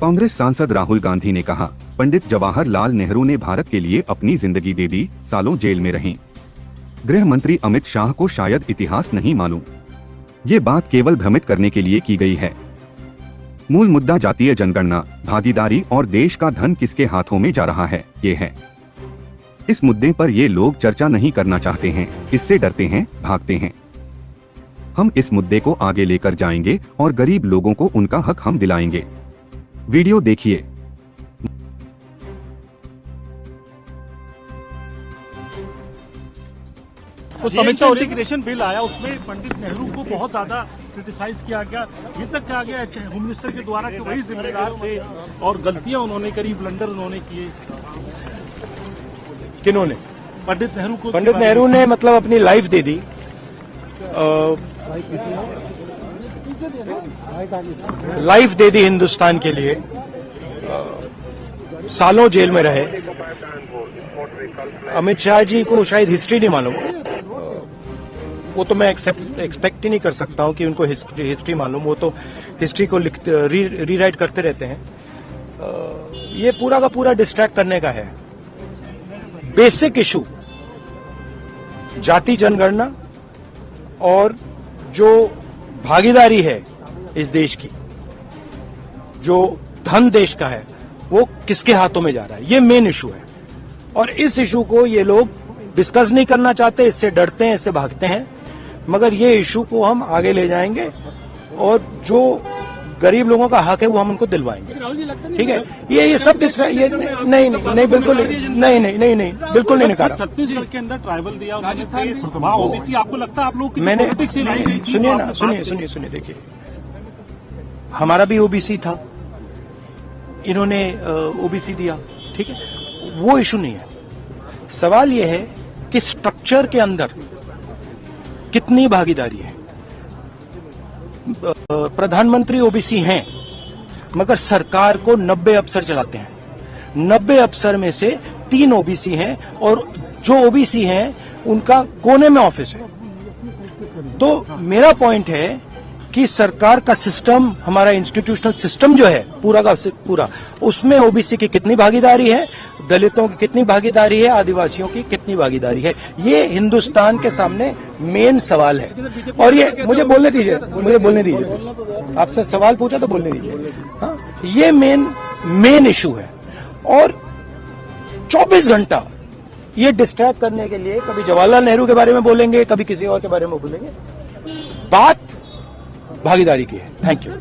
कांग्रेस सांसद राहुल गांधी ने कहा, पंडित जवाहरलाल नेहरू ने भारत के लिए अपनी जिंदगी दे दी, सालों जेल में रहे। गृह मंत्री अमित शाह को शायद इतिहास नहीं मालूम, ये बात केवल भ्रमित करने के लिए की गई है। मूल मुद्दा जातीय जनगणना, भागीदारी और देश का धन किसके हाथों में जा रहा है, ये है। इस मुद्दे पर ये लोग चर्चा नहीं करना चाहते हैं, इससे डरते हैं, भागते हैं। हम इस मुद्दे को आगे लेकर जाएंगे और गरीब लोगों को उनका हक हम दिलाएंगे। वीडियो देखिए। तो समीक्षा इंटीग्रेशन बिल आया, उसमें पंडित नेहरू को बहुत ज्यादा क्रिटिसाइज किया गया। ये तक कहा गया होम मिनिस्टर के द्वारा कि वही जिम्मेदार थे और गलतियां उन्होंने करी, ब्लंडर उन्होंने किए। किन्होंने? पंडित नेहरू को। पंडित नेहरू ने मतलब अपनी लाइफ दे दी, लाइफ दे दी हिंदुस्तान के लिए, सालों जेल में रहे। अमित शाह जी को शायद हिस्ट्री नहीं मालूम, वो तो मैं एक्सपेक्ट ही नहीं कर सकता हूं कि उनको हिस्ट्री मालूम। वो तो हिस्ट्री को रीराइट करते रहते हैं। ये पूरा का पूरा डिस्ट्रैक्ट करने का है। बेसिक इशू जाति जनगणना और जो भागीदारी है इस देश की, जो धन देश का है, वो किसके हाथों में जा रहा है, ये मेन इशू है। और इस इशू को ये लोग डिस्कस नहीं करना चाहते, इससे डरते हैं, इससे भागते हैं। मगर ये इशू को हम आगे ले जाएंगे और जो गरीब लोगों का हक है वो हम उनको दिलवाएंगे। ठीक है, ये सब ये नहीं बिल्कुल नहीं बिल्कुल नहीं निकाला। छत्तीसगढ़ के अंदर ट्राइबल दिया ओबीसी, आपको लगता है आप लोग मैंने सुनिए देखिए, हमारा भी ओबीसी था, इन्होंने ओबीसी दिया, ठीक है, वो इशू नहीं है। सवाल ये है कि स्ट्रक्चर के अंदर कितनी भागीदारी है। प्रधानमंत्री ओबीसी हैं, मगर सरकार को 90 अफसर चलाते हैं। 90 अफसर में से 3 ओबीसी हैं और जो ओबीसी हैं उनका कोने में ऑफिस है। तो मेरा पॉइंट है कि सरकार का सिस्टम, हमारा इंस्टीट्यूशनल सिस्टम जो है पूरा का पूरा, उसमें ओबीसी की कितनी भागीदारी है, दलितों की कितनी भागीदारी है, आदिवासियों की कितनी भागीदारी है, ये हिंदुस्तान के सामने मेन सवाल है। और ये मुझे बोलने दीजिए, आपसे सवाल पूछा तो बोलने दीजिए। हाँ, ये मेन इशू है। और 24 घंटा ये डिस्ट्रैक्ट करने के लिए कभी जवाहरलाल नेहरू के बारे में बोलेंगे, कभी किसी और के बारे में बोलेंगे। बात भागीदारी की है। Thank you.